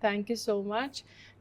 Thank you so much.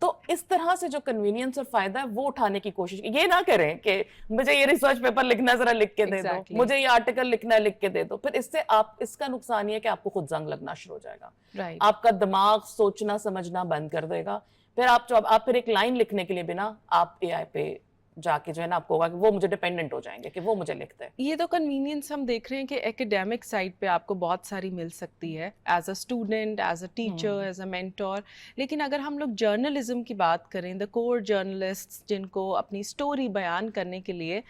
تو اس طرح سے جو کنوینئنس اور فائدہ ہے وہ اٹھانے کی کوشش. یہ نہ کریں کہ مجھے یہ ریسرچ پیپر لکھنا ذرا لکھ کے دے دو, مجھے یہ آرٹیکل لکھنا ہے لکھ کے دے دو. پھر اس سے اس کا نقصان یہ ہے کہ آپ کو خود زنگ لگنا شروع ہو جائے گا, آپ کا دماغ سوچنا سمجھنا بند کر دے گا. پھر آپ پھر ایک لائن لکھنے کے لیے بنا آپ اے آئی پہ جا کے جو ہے نا آپ کو ہوگا کہ وہ مجھے ڈیپینڈنٹ ہو جائیں گے کہ وہ مجھے لکھتے ہیں. یہ تو کنوینئنس ہم دیکھ رہے ہیں کہ ایکیڈیمک سائٹ پہ آپ کو بہت ساری مل سکتی ہے as a student, as a teacher, as a mentor. لیکن اگر ہم لوگ جرنلزم کی بات کریں, دا کور جرنلسٹ جن کو اپنی اسٹوری بیان کرنے کے لیے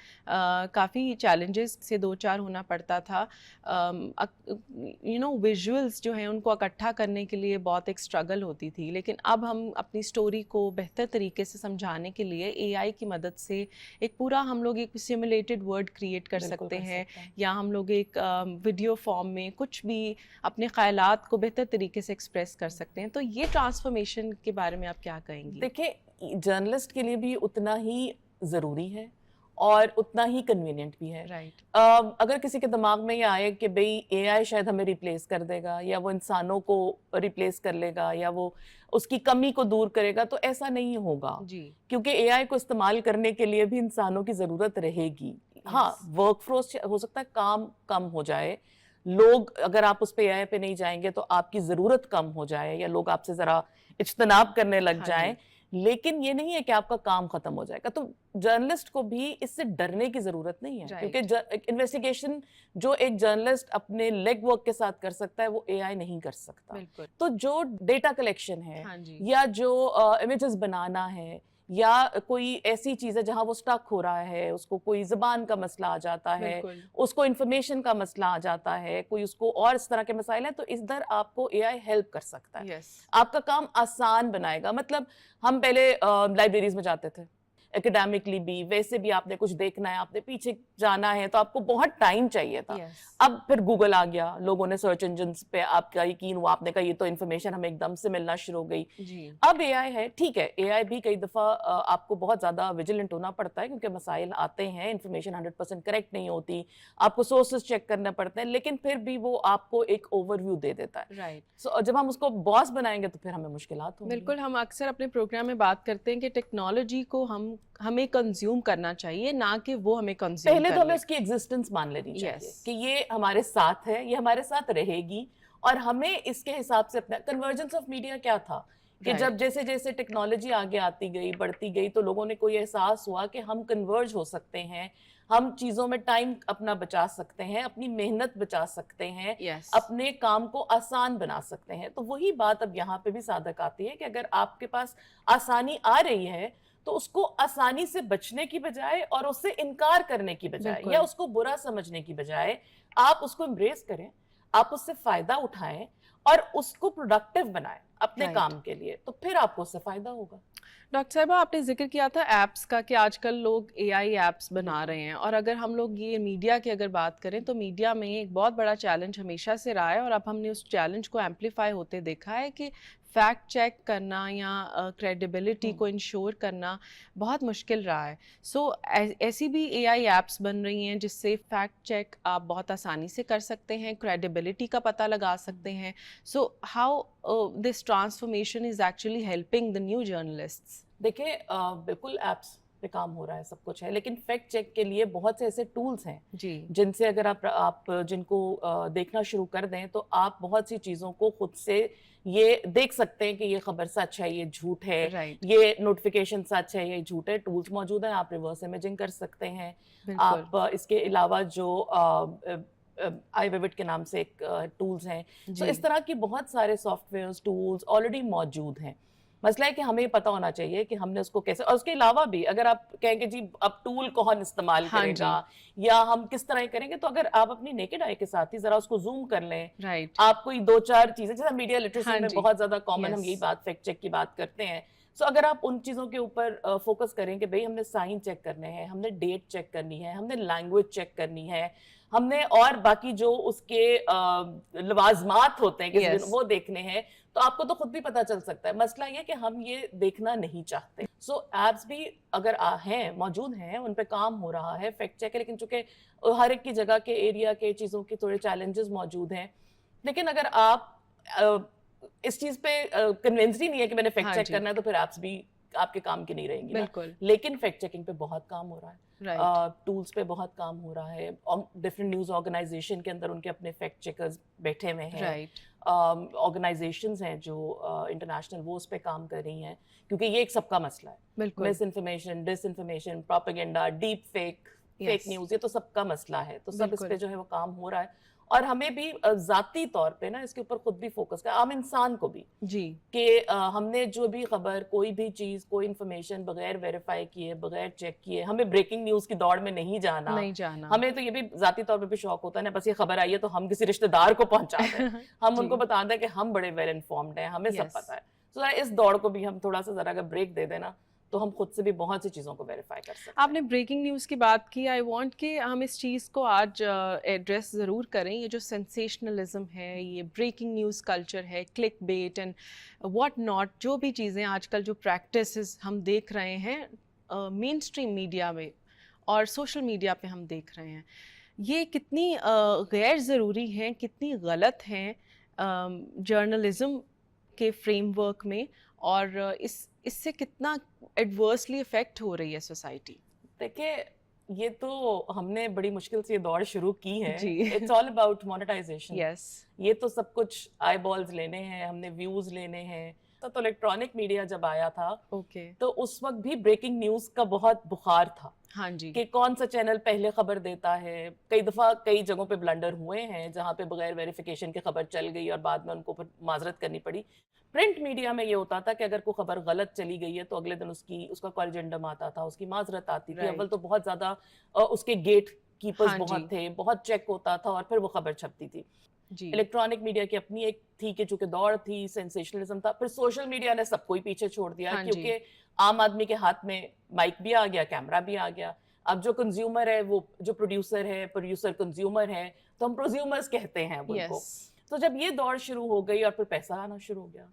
کافی چیلنجز سے دو چار ہونا پڑتا تھا, ویژولس جو ہیں ان کو اکٹھا کرنے کے لیے بہت ایک اسٹرگل ہوتی تھی. لیکن اب ہم اپنی اسٹوری کو بہتر طریقے سے سمجھانے کے لیے اے آئی کی مدد سے ایک پورا ہم لوگ ایک سیمولیٹڈ ورڈ کریٹ کر سکتے ہیں, یا ہم لوگ ایک ویڈیو فارم میں کچھ بھی اپنے خیالات کو بہتر طریقے سے ایکسپریس کر سکتے ہیں. تو یہ ٹرانسفارمیشن کے بارے میں آپ کیا کہیں گی؟ دیکھیں جرنلسٹ کے لیے بھی اتنا ہی ضروری ہے اور اتنا ہی کنوینئنٹ بھی ہے. اگر کسی کے دماغ میں یہ آئے کہ بھئی اے آئی شاید ہمیں ریپلیس کر دے گا, یا وہ انسانوں کو ریپلیس کر لے گا, یا وہ اس کی کمی کو دور کرے گا, تو ایسا نہیں ہوگا. کیونکہ اے آئی کو استعمال کرنے کے لیے بھی انسانوں کی ضرورت رہے گی. ہاں ورک فورس ہو سکتا ہے کام کم ہو جائے, لوگ اگر آپ اس پہ اے آئی پہ نہیں جائیں گے تو آپ کی ضرورت کم ہو جائے, یا لوگ آپ سے ذرا اجتناب کرنے لگ جائیں, لیکن یہ نہیں ہے کہ آپ کا کام ختم ہو جائے گا. تو جرنلسٹ کو بھی اس سے ڈرنے کی ضرورت نہیں ہے, کیونکہ انویسٹیگیشن جو ایک جرنلسٹ اپنے لیگ ورک کے ساتھ کر سکتا ہے وہ اے آئی نہیں کر سکتا. تو جو ڈیٹا کلیکشن ہے, یا جو امیجز بنانا ہے, یا کوئی ایسی چیز ہے جہاں وہ سٹک ہو رہا ہے, اس کو کوئی زبان کا مسئلہ آ جاتا ہے, اس کو انفارمیشن کا مسئلہ آ جاتا ہے, کوئی اس کو اور اس طرح کے مسائل ہیں, تو اس در آپ کو اے آئی ہیلپ کر سکتا ہے. آپ کا کام آسان بنائے گا. مطلب ہم پہلے لائبریریز میں جاتے تھے, اکیڈیمکلی بھی, ویسے بھی آپ نے کچھ دیکھنا ہے, آپ نے پیچھے جانا ہے, تو آپ کو بہت ٹائم چاہیے تھا. اب پھر گوگل آ گیا, لوگوں نے سرچ انجنز پہ آپ کا یقین ہوا, آپ نے کہا یہ تو انفارمیشن ہمیں ایک دم سے ملنا شروع ہو گئی. اب اے آئی ہے, ٹھیک ہے اے آئی بھی کئی دفعہ آپ کو بہت زیادہ ویجیلنٹ ہونا پڑتا ہے, کیونکہ مسائل آتے ہیں, انفارمیشن 100% کریکٹ نہیں ہوتی, آپ کو سورسز چیک کرنا پڑتے ہیں, لیکن پھر بھی وہ آپ کو ایک اوور ویو دے دیتا ہے. سو جب ہم اس کو باس بنائیں گے تو پھر ہمیں مشکلات ہوں گی. بالکل, ہم اکثر اپنے پروگرام میں بات کرتے ہیں کہ ٹیکنالوجی کو ہمیں کنزیوم کرنا چاہیے, نہ کہ وہ ہمیں کنزیوم پہلے تو ہمیں اس کی ایگزسٹنس مان لینی چاہیے کہ یہ ہمارے ساتھ ہے, یہ ہمارے ساتھ رہے گی, اور ہمیں اس کے حساب سے اپنا کنورجنس آف میڈیا کیا تھا کہ جب جیسے جیسے ٹیکنالوجی آگے آتی گئی, بڑھتی گئی, تو لوگوں نے کوئی احساس ہوا کہ ہم کنورج ہو سکتے ہیں, ہم چیزوں میں ٹائم اپنا بچا سکتے ہیں, اپنی محنت بچا سکتے ہیں, اپنے کام کو آسان بنا سکتے ہیں. تو وہی بات اب یہاں پہ بھی صادق آتی ہے کہ اگر آپ کے پاس آسانی آ رہی ہے تو اس کو آسانی سے بچنے کی بجائے اور اس سے انکار کرنے کی بجائے یا اس کو برا سمجھنے کی بجائے آپ اس کو امبریس کریں, آپ اس سے فائدہ اٹھائیں اور اس کو پروڈکٹیو بنائیں اپنے کام کے لیے, تو پھر آپ کو اس سے فائدہ ہوگا. ڈاکٹر صاحبہ آپ نے ذکر کیا تھا ایپس کا کہ آج کل لوگ اے آئی ایپس بنا رہے ہیں, اور اگر ہم لوگ یہ میڈیا کی اگر بات کریں تو میڈیا میں ایک بہت بڑا چیلنج ہمیشہ سے رہا ہے, اور اب ہم نے اس چیلنج کو ایمپلیفائی ہوتے دیکھا ہے کہ فیکٹ چیک کرنا یا کریڈیبلٹی کو انشور کرنا بہت مشکل رہا ہے. سو ایسی بھی اے آئی ایپس بن رہی ہیں جس سے فیکٹ چیک آپ بہت آسانی سے کر سکتے ہیں, کریڈیبلٹی کا پتہ لگا سکتے ہیں. So how this transformation is actually helping the new journalists? دیکھیں بالکل ایپس پہ کام ہو رہا ہے, سب کچھ ہے, لیکن فیکٹ چیک کے لیے بہت سے ایسے ٹولز ہیں جن سے اگر آپ جن کو دیکھنا شروع کر دیں تو آپ بہت سی چیزوں کو خود سے یہ دیکھ سکتے ہیں کہ یہ خبر سچ ہے, یہ جھوٹ ہے, یہ نوٹیفیکیشن سچ ہے, یہ جھوٹ ہے. ٹولز موجود ہیں, آپ ریورس امیجنگ کر سکتے ہیں. آپ اس کے علاوہ جو آئی ویوٹ کے نام سے ایک ٹولز ہیں, تو اس طرح کی بہت سارے سافٹ ویئرز ٹولز آلریڈی موجود ہیں. مسئلہ ہے کہ ہمیں پتہ ہونا چاہیے کہ ہم نے اس کو کیسے, اور اس کے علاوہ بھی اگر آپ کہیں کہ جی اب ٹول کون استعمال کرے گا یا ہم کس طرح کریں گے, تو اگر آپ اپنی نیکڈ آئی کے ساتھ ہی ذرا اس کو زوم کر لیں, آپ کوئی دو چار چیزیں, جیسا میڈیا لٹریسی میں بہت زیادہ کامن ہم یہی بات فیکٹ چیک کی بات کرتے ہیں. سو اگر آپ ان چیزوں کے اوپر فوکس کریں کہ بھئی ہم نے سائن چیک کرنے ہیں, ہم نے ڈیٹ چیک کرنی ہے, ہم نے لینگویج چیک کرنی ہے, ہم نے اور باقی جو اس کے لوازمات ہوتے ہیں وہ دیکھنے ہیں, تو آپ کو تو خود بھی پتا چل سکتا ہے. مسئلہ یہ کہ ہم یہ دیکھنا نہیں چاہتے. سو ایپس بھی اگر ہیں موجود ہیں, ان پہ کام ہو رہا ہے فیکٹ چیک ہے, لیکن چونکہ ہر ایک کی جگہ کے ایریا کے چیزوں کی تھوڑے چیلنجز موجود ہیں. لیکن اگر آپ اس چیز پہ کنوینسڈ ہی نہیں ہے کہ میں نے فیکٹ چیک کرنا ہے تو پھر ایپس بھی آپ کے کام کی نہیں رہیں گی نا. لیکن فیکٹ چیکنگ پہ بہت کام ہو رہا ہے, ٹولز پہ بہت کام ہو رہا ہے, ڈفرینٹ نیوز آرگنائزیشن کے اندر ان کے اپنے فیکٹ چیکرز بیٹھے ہوئے ہیں, آرگنائزیشنز ہیں جو انٹرنیشنل وہ اس پہ کام کر رہی ہیں, کیونکہ یہ ایک سب کا مسئلہ ہے. Misinformation, disinformation, propaganda, deep fake news, یہ تو سب کا مسئلہ ہے. تو سب اس پہ جو ہے وہ کام ہو رہا ہے, اور ہمیں بھی ذاتی طور پہ نا اس کے اوپر خود بھی فوکس کریں, عام انسان کو بھی, کہ ہم نے جو بھی خبر, کوئی بھی چیز, کوئی انفارمیشن بغیر ویریفائی کیے, بغیر چیک کیے, ہمیں بریکنگ نیوز کی دوڑ میں نہیں جانا. ہمیں تو یہ بھی ذاتی طور پہ بھی شوق ہوتا ہے نا, بس یہ خبر آئی ہے تو ہم کسی رشتہ دار کو پہنچا دیں, ہم ان کو بتا دیں کہ ہم بڑے ویل انفارمڈ ہیں, ہمیں سب پتا ہے. تو اس دوڑ کو بھی ہم تھوڑا سا ذرا اگر بریک دے دیں نا تو ہم خود سے بھی بہت سی چیزوں کو ویریفائی کر سکتے ہیں. آپ نے بریکنگ نیوز کی بات کی, آئی وانٹ کہ ہم اس چیز کو آج ایڈریس ضرور کریں. یہ جو سینسیشنلزم ہے, یہ بریکنگ نیوز کلچر ہے, clickbait and what not, جو بھی چیزیں آج کل جو پریکٹسز ہم دیکھ رہے ہیں مین اسٹریم میڈیا میں اور سوشل میڈیا پہ ہم دیکھ رہے ہیں, یہ کتنی غیر ضروری ہیں, کتنی غلط ہیں جرنلزم کے فریم ورک میں, اور اس سے کتنا ایڈورسلی افیکٹ ہو رہی ہے سوسائٹی. دیکھیں, یہ تو ہم نے بڑی مشکل سے یہ دور شروع کی ہے. It's all about monetisation. یہ تو سب کچھ آئی بالز لینے ہیں, ہم نے ویوز لینے ہیں. تو الیکٹرانک میڈیا جب آیا تھا تو اس وقت بھی بریکنگ نیوز کا بہت بخار تھا. کہ کون سا چینل پہلے خبر دیتا ہے. کئی دفعہ کئی جگہوں پہ بلنڈر ہوئے ہیں جہاں پہ بغیر ویریفیکیشن کے خبر چل گئی اور بعد میں ان کو پھر معذرت کرنی پڑی. پرنٹ میڈیا میں یہ ہوتا تھا کہ اگر کوئی خبر غلط چلی گئی ہے تو اگلے دن اس کا کورریجنڈم آتا تھا, اس کی معذرت آتی تھی. اول تو بہت زیادہ اس کے گیٹ کیپرز بہت تھے, بہت چیک ہوتا تھا اور پھر وہ خبر چھپتی تھی. الیکٹرانک میڈیا کی اپنی ایک تھی کہ چونکہ دور تھی, سینسیشنلزم تھا. پھر سوشل میڈیا نے سب کو ہی پیچھے چھوڑ دیا, کیونکہ عام آدمی کے ہاتھ میں مائک بھی آ گیا, کیمرہ بھی آ گیا. اب جو کنزیومر ہے, وہ جو پروڈیوسر کنزیومر ہے, تو ہم پروزیومرز کہتے ہیں ان کو. تو جب یہ دور شروع ہو گئی اور پھر پیسہ آنا شروع ہو گیا,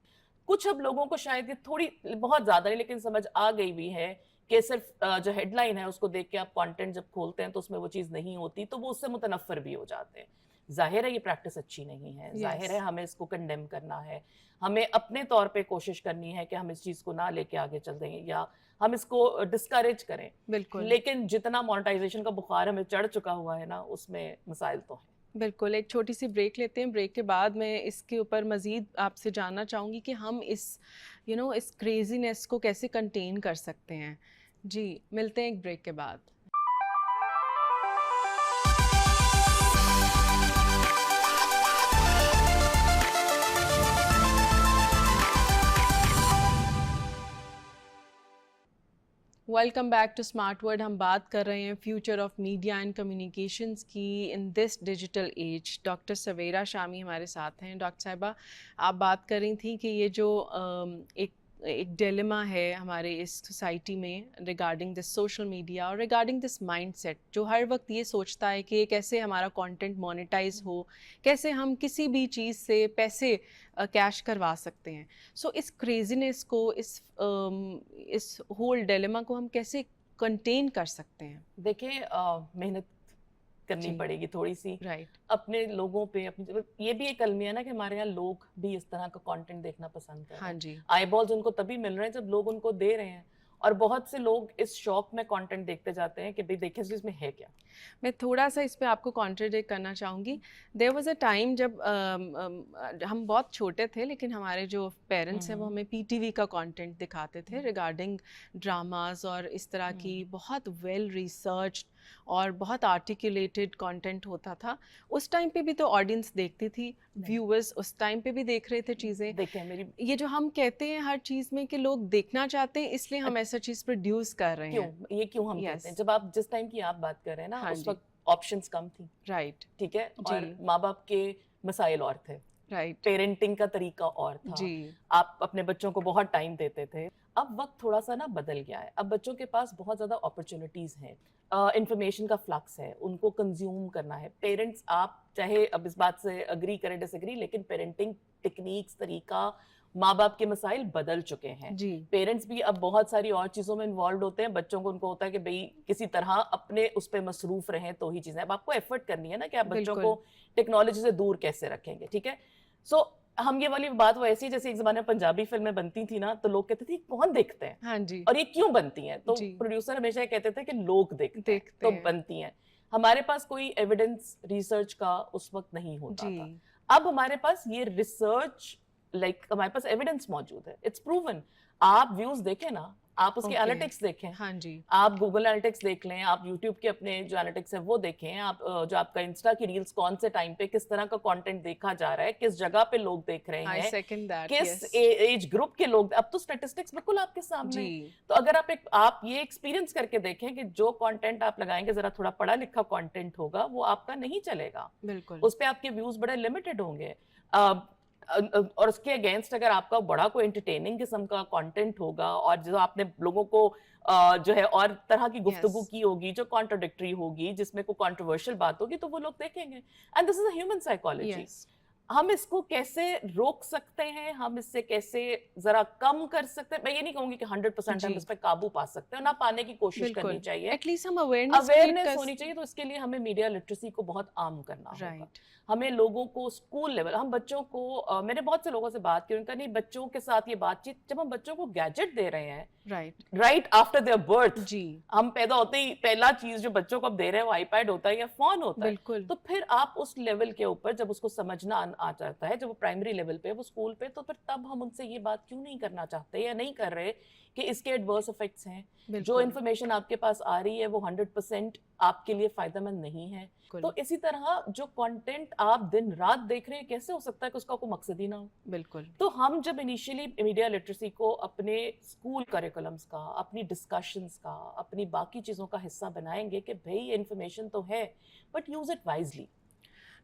کچھ اب لوگوں کو شاید یہ تھوڑی بہت زیادہ نہیں لیکن سمجھ آ گئی بھی ہے کہ صرف جو ہیڈ لائن ہے اس کو دیکھ کے آپ کانٹینٹ جب کھولتے ہیں تو اس میں وہ چیز نہیں ہوتی, تو وہ اس سے متنفر بھی ہو جاتے ہیں. ظاہر ہے یہ پریکٹس اچھی نہیں ہے, ظاہر ہے ہمیں اس کو کنڈیم کرنا ہے, ہمیں اپنے طور پہ کوشش کرنی ہے کہ ہم اس چیز کو نہ لے کے آگے چل دیں یا ہم اس کو ڈسکریج کریں. بالکل. لیکن جتنا مونیٹائزیشن کا بخار ہمیں چڑھ چکا ہوا ہے نا, اس میں مسائل تو ہیں. بالکل. ایک چھوٹی سی بریک لیتے ہیں, بریک کے بعد میں اس کے اوپر مزید آپ سے جاننا چاہوں گی کہ ہم اس اس کریزینس کو کیسے کنٹین کر سکتے ہیں. جی ملتے ہیں ایک بریک کے بعد. Welcome back to smart word. ہم بات کر رہے ہیں future of media and communications کی in this digital age. Doctor Sawera Shami ہمارے ساتھ ہیں. ڈاکٹر صاحبہ, آپ بات کر رہی تھیں کہ یہ جو ایک ڈیلیما ہے ہمارے اس سوسائٹی میں ریگارڈنگ دس سوشل میڈیا اور ریگارڈنگ دس مائنڈ سیٹ, جو ہر وقت یہ سوچتا ہے کہ کیسے ہمارا کانٹینٹ مونیٹائز ہو, کیسے ہم کسی بھی چیز سے پیسے کیش کروا سکتے ہیں. سو اس کریزینس کو, اس ہول ڈیلیما کو ہم کیسے کنٹین کر سکتے ہیں؟ دیکھیں, محنت کرنی پڑے گی تھوڑی سی. اپنے لوگوں پہ یہ بھی ایک المیہ نا کہ ہمارے یہاں لوگ بھی اس طرح کا کانٹینٹ دیکھنا پسند کرتے ہیں. آئی بالز ان کو تبھی مل رہے ہیں جب لوگ ان کو دے رہے ہیں, اور بہت سے لوگ اس شوق میں کانٹینٹ دیکھتے جاتے ہیں کہ بھئی دیکھیں اس میں ہے کیا. میں تھوڑا سا اس پہ آپ کو کانٹریڈکٹ کرنا چاہوں گی. دیر واز اے ٹائم جب ہم بہت چھوٹے تھے, لیکن ہمارے جو پیرنٹس ہیں وہ ہمیں پی ٹی وی کا کانٹینٹ دکھاتے تھے ریگارڈنگ ڈراماز اور اس طرح کی بہت ویل ریسرچڈ اور بہت آرٹیکولیٹڈ کانٹینٹ ہوتا تھا. اس ٹائم پہ بھی تو آڈینس دیکھتی تھی, ویورز اس ٹائم پہ بھی دیکھ رہے تھے چیزیں. یہ جو ہم کہتے ہیں ہر چیز میں کہ لوگ دیکھنا چاہتے ہیں, اس لیے ہم ایسا چیز پروڈیوس کر رہے ہیں. یہ کیوں ہم کہتے ہیں؟ جب آپ جس ٹائم کی آپ بات کر رہے ہیں نا, اس وقت آپشنز کم تھی. رائٹ, ٹھیک ہے, اور ماں باپ کے مسائل اور تھے. رائٹ, پیرنٹنگ کا طریقہ اور تھا. جی, آپ اپنے بچوں کو بہت ٹائم دیتے تھے. اب وقت تھوڑا سا نا بدل گیا ہے. اب بچوں کے پاس بہت زیادہ اپرچونٹیز ہیں, انفارمیشن کا فلکس ہے, ان کو کنزیوم کرنا ہے. پیرنٹس, آپ چاہے اب اس بات سے اگری کریں ڈس اگری, لیکن پیرنٹنگ ٹیکنیکس, طریقہ, ماں باپ کے مسائل بدل چکے ہیں. پیرنٹس بھی اب بہت ساری اور چیزوں میں انوالوڈ ہوتے ہیں. بچوں کو ان کو ہوتا ہے کہ بھئی کسی طرح اپنے اس پہ مصروف رہیں تو ہی چیزیں. اب آپ کو ایفرٹ کرنی ہے نا کہ آپ بچوں کو ٹیکنالوجی سے دور کیسے رکھیں گے. ٹھیک ہے, سو ہم یہ والی بات وہ ایسی جیسے ایک زمانے میں پنجابی فلمیں بنتی تھی نا تو لوگ کہتے تھے کون دیکھتے ہیں ہاں جی اور یہ کیوں بنتی ہیں, تو پروڈیوسر ہمیشہ کہتے تھے کہ لوگ دیکھتے ہیں تو بنتی ہیں. ہمارے پاس کوئی ایویڈنس ریسرچ کا اس وقت نہیں ہوتا تھا. اب ہمارے پاس یہ ریسرچ لائک ہمارے پاس ایویڈنس موجود ہے, اٹس پروون. آپ ویوز دیکھیں نا, آپ اس کے اینالیٹکس دیکھیں, ہاں جی, آپ گوگل اینالیٹکس دیکھ لیں, آپ یوٹیوب کے اپنے جو اینالیٹکس ہے وہ دیکھیں, آپ جو آپ کا انسٹا کی ریلز کون سے ٹائم پہ کس طرح کا کانٹینٹ دیکھا جا رہا ہے, کس جگہ پہ لوگ دیکھ رہے ہیں, کس ایج گروپ کے لوگ, اب تو اسٹیٹسٹکس بالکل آپ کے سامنے. تو اگر آپ یہ ایکسپیرینس کر کے دیکھیں کہ جو کانٹینٹ آپ لگائیں گے ذرا تھوڑا پڑھا لکھا کانٹینٹ ہوگا وہ آپ کا نہیں چلے گا, بالکل اس پہ آپ کے ویوز بڑے لمیٹڈ ہوں گے. اور اس کے اگینسٹ اگر آپ کا بڑا کوئی انٹرٹیننگ قسم کا کانٹینٹ ہوگا اور جو آپ نے لوگوں کو جو ہے اور طرح کی گفتگو کی ہوگی جو کانٹراڈکٹری ہوگی, جس میں کوئی کانٹروورشل بات ہوگی, تو وہ لوگ دیکھیں گے. And this is a human psychology. ہم اس کو کیسے روک سکتے ہیں, ہم اس سے کیسے ذرا کم کر سکتے ہیں, میں یہ نہیں کہوں گی کہ 100% ہم اس پہ قابو پا سکتے ہیں, نہ پانے کی کوشش کرنی چاہیے, ایٹ لیسٹ ہم اویئرنیس ہونی چاہیے. تو اس کے لیے ہمیں میڈیا لٹریسی کو بہت عام کرنا ہوگا. ہمیں لوگوں کو اسکول لیول, ہم بچوں کو, میں نے بہت سے لوگوں سے بات کی, ان کا نہیں بچوں کے ساتھ یہ بات چیت, جب ہم بچوں کو گیجٹ دے رہے ہیں رائٹ آفٹر دیئر برتھ, ہم پیدا ہوتے ہی پہلا چیز جو بچوں کو اب دے رہے ہیں وہ آئی پیڈ ہوتا ہے یا فون ہوتا ہے, تو پھر آپ اس لیول کے اوپر جب اس کو سمجھنا آ جاتا ہے, جب وہ پرائمری لیول پہ, وہ اسکول پہ, تو پھر تب ہم ان سے یہ بات کیوں نہیں کرنا چاہتے یا نہیں کر رہے کہ اس کے ایڈورس افیکٹس ہیں, جو انفارمیشن آپ کے پاس آ رہی ہے وہ 100% آپ کے لیے فائدہ مند نہیں ہے. تو اسی طرح جو کانٹینٹ آپ دن رات دیکھ رہے ہیں, کیسے ہو سکتا ہے کہ اس کا کوئی مقصد ہی نہ ہو. بالکل. تو ہم جب انیشیلی میڈیا لٹریسی کو اپنے اسکول کریکولمس کا, اپنی ڈسکشنز کا, اپنی باقی چیزوں کا حصہ بنائیں گے کہ بھئی انفارمیشن تو ہے but use it wisely.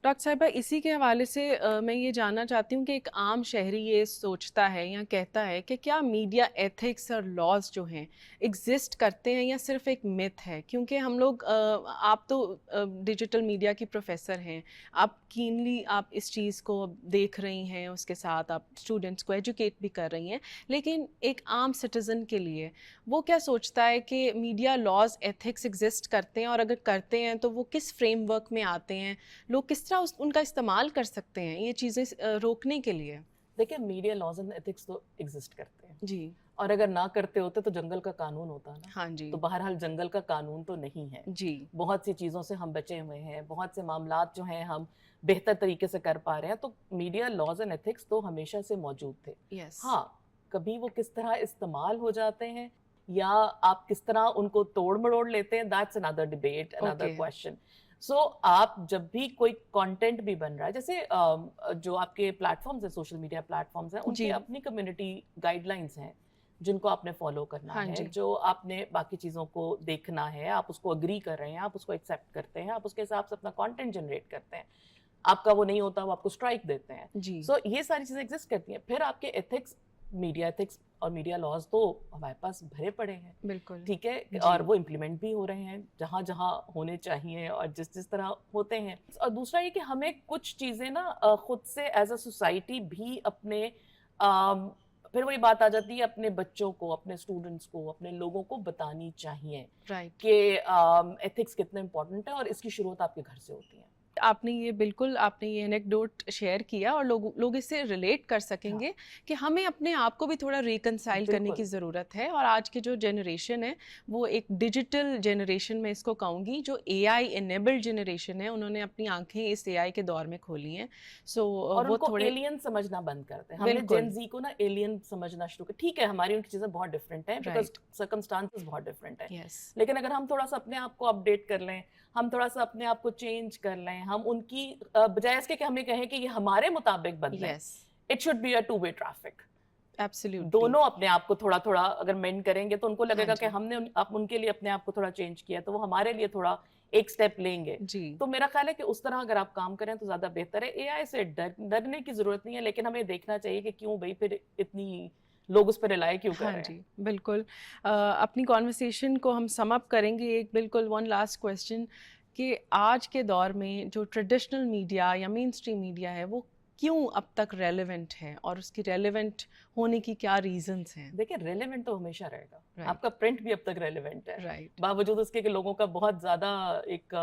Doctor صاحبہ, اسی کے حوالے سے میں یہ جاننا چاہتی ہوں کہ ایک عام شہری یہ سوچتا ہے یا کہتا ہے کہ کیا میڈیا ایتھکس اور لاز جو ہیں ایگزسٹ کرتے ہیں یا صرف ایک میتھ ہے, کیونکہ ہم لوگ, آپ تو ڈیجیٹل میڈیا کی پروفیسر ہیں, آپ کینلی آپ اس چیز کو دیکھ رہی ہیں, اس کے ساتھ آپ اسٹوڈنٹس کو ایجوکیٹ بھی کر رہی ہیں, لیکن ایک عام سٹیزن کے لیے وہ کیا سوچتا ہے کہ میڈیا لاز ایتھکس ایگزسٹ کرتے ہیں, اور اگر کرتے ہیں تو وہ کس فریم ورک میں آتے ہیں, لوگ کس طرح ان کا استعمال کر سکتے ہیں یہ چیزیں روکنے کے لیے؟ دیکھیں میڈیا لاز اینڈ ایتھکس تو ایگزسٹ کرتے ہیں جی, اور اگر نہ کرتے ہوتے تو جنگل کا قانون ہوتا نا. ہاں جی. تو بہرحال جنگل کا قانون تو نہیں ہے جی, بہت سی چیزوں سے ہم بچے ہوئے ہیں, بہت سے معاملات جو ہیں ہم بہتر طریقے سے کر پا رہے ہیں. تو میڈیا لاز اینڈ ایتھکس تو ہمیشہ سے موجود تھے. ہاں, کبھی وہ کس طرح استعمال ہو جاتے ہیں یا آپ کس طرح ان کو توڑ مڑوڑ لیتے ہیں, that's another debate, another question. سو آپ جب بھی کوئی کانٹینٹ بھی بن رہا ہے, جیسے جو آپ کے پلیٹ فارمز ہیں, سوشل میڈیا پلیٹ فارمز ہیں, ان کی اپنی کمیونٹی گائیڈ لائنس ہیں جن کو آپ نے فالو کرنا ہے, جو آپ نے باقی چیزوں کو دیکھنا ہے, آپ اس کو اگری کر رہے ہیں, آپ اس کو ایکسیپٹ کرتے ہیں, آپ اس کے حساب سے اپنا کانٹینٹ جنریٹ کرتے ہیں, آپ کا وہ نہیں ہوتا وہ آپ کو اسٹرائک دیتے ہیں. سو یہ ساری چیزیں ایگزسٹ کرتی ہیں. پھر آپ کے ایتھکس, میڈیا ایتھکس اور میڈیا لاز تو ہمارے پاس بھرے پڑے ہیں, بالکل ٹھیک ہے, اور وہ امپلیمنٹ بھی ہو رہے ہیں جہاں جہاں ہونے چاہیے اور جس طرح ہوتے ہیں. اور دوسرا یہ کہ ہمیں کچھ چیزیں نا خود سے ایز اے سوسائٹی بھی اپنے, پھر وہی بات آ جاتی ہے, اپنے بچوں کو, اپنے اسٹوڈنٹس کو, اپنے لوگوں کو بتانی چاہیے کہ ایتھکس کتنے امپورٹنٹ ہے, اور اس کی شروعات آپ کے گھر سے ہوتی ہے. آپ نے یہ بالکل آپ نے یہ انیکڈوٹ شیئر کیا اور لوگ اس سے ریلیٹ کر سکیں گے کہ ہمیں اپنے آپ کو بھی تھوڑا ریکنسائل کرنے کی ضرورت ہے. اور آج کی جو جنریشن ہے وہ ایک ڈیجیٹل جنریشن میں اس کو کہوں گی, جو اے آئی انیبلڈ جنریشن ہے, انہوں نے اپنی آنکھیں اس اے آئی کے دور میں کھولی ہیں. سو وہ تھوڑے ایلین سمجھنا بند کرتے ہیں. ہم نے جین زی کو نا ایلین سمجھنا شروع کیا. ٹھیک ہے ہماری ان کی چیزیں بہت ڈفرینٹ ہیں بیکاز سرکمسٹانسز بہت ڈفرینٹ ہیں, لیکن اگر ہم تھوڑا سا اپنے آپ کو اپڈیٹ کر لیں, ہم تھوڑا سا اپنے آپ کو چینج کر لیں, ہم ان کی بجائے اس کے کہ ہمیں کہیں کہ یہ ہمارے مطابق بدلیں, it should be a two way traffic. دونوں اپنے آپ کو تھوڑا تھوڑا اگر مینڈ کریں گے تو ان کو لگے گا کہ ہم نے ان کے لیے اپنے آپ کو تھوڑا چینج کیا تو وہ ہمارے لیے تھوڑا ایک سٹیپ لیں گے. تو میرا خیال ہے کہ اس طرح اگر آپ کام کریں تو زیادہ بہتر ہے. اے آئی سے ڈرنے کی ضرورت نہیں ہے, لیکن ہمیں دیکھنا چاہیے کہ کیوں بھائی پھر اتنی لوگ اس پہ رلائے کیوں کر رہے ہیں. بالکل. اپنی کانورسیشن کو ہم سم اپ کریں گے ایک بالکل ون لاسٹ کویسچن کہ آج کے دور میں جو ٹریڈیشنل میڈیا یا مین اسٹریم میڈیا ہے وہ کیوں اب تک ریلیونٹ ہے اور اس کی ریلیونٹ ہونے کی کیا ریزنز ہیں؟ دیکھیں ریلیونٹ تو ہمیشہ رہے گا، آپ کا پرنٹ بھی اب تک ریلیونٹ ہے، رائٹ، باوجود اس کے کہ لوگوں کا بہت زیادہ ایک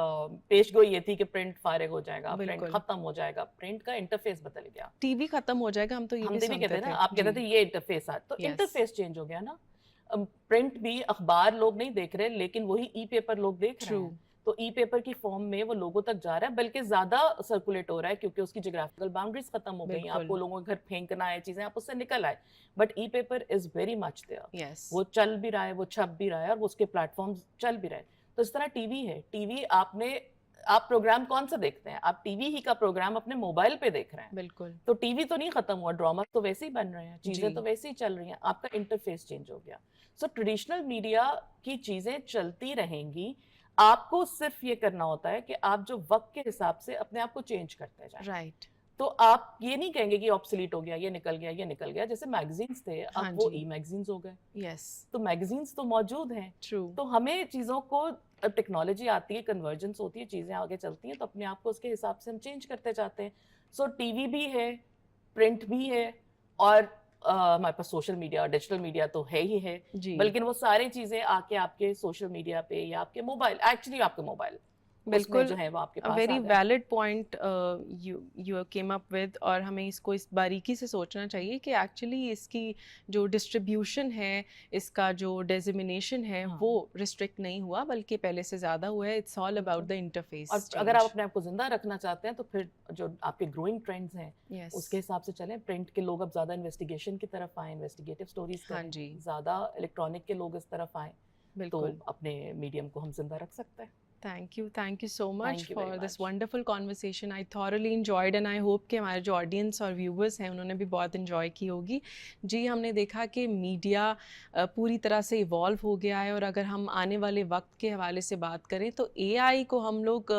پیش گوئی یہ تھی کہ پرنٹ فارغ ہو جائے گا، پرنٹ ختم ہو جائے گا، پرنٹ کا انٹرفیس بدل گیا، ٹی وی ختم ہو جائے گا، ہم تو یہ بھی کہتے سنتے ہیں نا، تھے، آپ کہتے تھے یہ انٹرفیس آ، تو انٹرفیس چینج ہو گیا نا، پرنٹ بھی اخبار لوگ نہیں دیکھ رہے لیکن وہی ای پیپر لوگ دیکھ رہے ہیں، تو ای پیپر کی فارم میں وہ لوگوں تک جا رہا ہے، بلکہ زیادہ سرکولیٹ ہو رہا ہے کیونکہ اس کی جغرافیکل باؤنڈریز ختم ہو گئی، آپ کو لوگوں کے گھر پھینکنا ہے چیزیں، آپ اس سے نکل آئے، but E paper is very much there, وہ چل بھی رہا ہے، وہ چھپ بھی رہا ہے، اور اس کے پلیٹ فارمز چل بھی رہے ہیں. تو اس طرح ٹی وی ہے، ٹی وی آپ پروگرام کون سا دیکھتے ہیں؟ آپ ٹی وی ہی کا پروگرام اپنے موبائل پہ دیکھ رہے ہیں، بالکل، تو ٹی وی تو نہیں ختم ہوا، ڈراما تو ویسے ہی بن رہے ہیں، چیزیں تو ویسے ہی چل رہی ہیں، آپ کا انٹرفیس چینج ہو گیا. سو ٹریڈیشنل میڈیا کی چیزیں چلتی رہیں گی، آپ کو صرف یہ کرنا ہوتا ہے کہ آپ جو وقت کے حساب سے اپنے آپ کو چینج کرتے جائیں. رائٹ، تو آپ یہ نہیں کہیں گے کہ آبسلیٹ ہو گیا، یہ نکل گیا، یہ نکل گیا. جیسے میگزینز تھے، اب وہ ای میگزینز ہو گئے. یس، تو میگزینز تو موجود ہیں، ٹرو، تو ہمیں چیزوں کو، ٹیکنالوجی آتی ہے، کنورجنس ہوتی ہے، چیزیں آگے چلتی ہیں، تو اپنے آپ کو اس کے حساب سے ہم چینج کرتے جاتے ہیں. سو ٹی وی بھی ہے، پرنٹ بھی ہے، اور ہمارے پاس سوشل میڈیا، ڈیجیٹل میڈیا تو ہے ہی ہے، بلکہ وہ ساری چیزیں آ کے آپ کے سوشل میڈیا پہ یا آپ کے موبائل، ایکچولی آپ کے موبائل بالکل، جو ہے وہ آپ کے پاس very valid point you came up with, اور ہمیں اس کو اس باریکی سے سوچنا چاہیے کہ ایکچولی اس کی جو ڈسٹریبیوشن ہے، اس کا جو ڈیزیمینیشن ہے، وہ ریسٹرکٹ نہیں ہوا بلکہ پہلے سے زیادہ ہوا ہے. It's all about the interface. اور اگر آپ اپنے آپ کو زندہ رکھنا چاہتے ہیں تو پھر جو آپ کے گروئنگ ٹرینڈز ہیں اس کے حساب سے چلیں. پرنٹ کے لوگ اب زیادہ انویسٹیگیشن کی طرف آئیں، انویسٹیگیٹو سٹوریز کریں، زیادہ الیکٹرانک کے لوگ اس طرف آئیں، تو اپنے میڈیم کو ہم زندہ رکھ سکتے ہیں. Thank you so much for this wonderful conversation. I thoroughly enjoyed and I hope کہ ہمارے جو آڈینس اور ویورز ہیں انہوں نے بھی بہت انجوائے کی ہوگی. جی، ہم نے دیکھا کہ میڈیا پوری طرح سے ایوالو ہو گیا ہے، اور اگر ہم آنے والے وقت کے حوالے سے بات کریں تو اے آئی کو ہم لوگ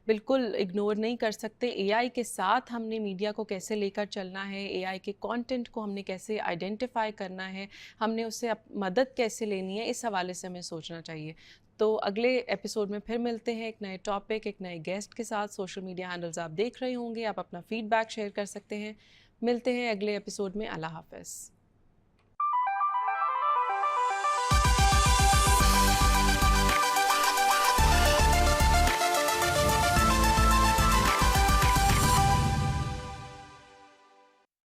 بالکل اگنور نہیں کر سکتے. اے آئی کے ساتھ ہم نے میڈیا کو کیسے لے کر چلنا ہے، اے آئی کے کانٹینٹ کو ہم نے کیسے آئیڈینٹیفائی کرنا ہے، ہم نے اس سے مدد کیسے لینی ہے، اس حوالے سے ہمیں سوچنا چاہیے. تو اگلے ایپیسوڈ میں پھر ملتے ہیں ایک نئے ٹاپک، ایک نئے گیسٹ کے ساتھ. سوشل میڈیا ہینڈلز آپ دیکھ رہے ہوں گے، آپ اپنا فیڈ بیک شیئر کر سکتے ہیں. ملتے ہیں اگلے ایپیسوڈ میں. اللہ حافظ.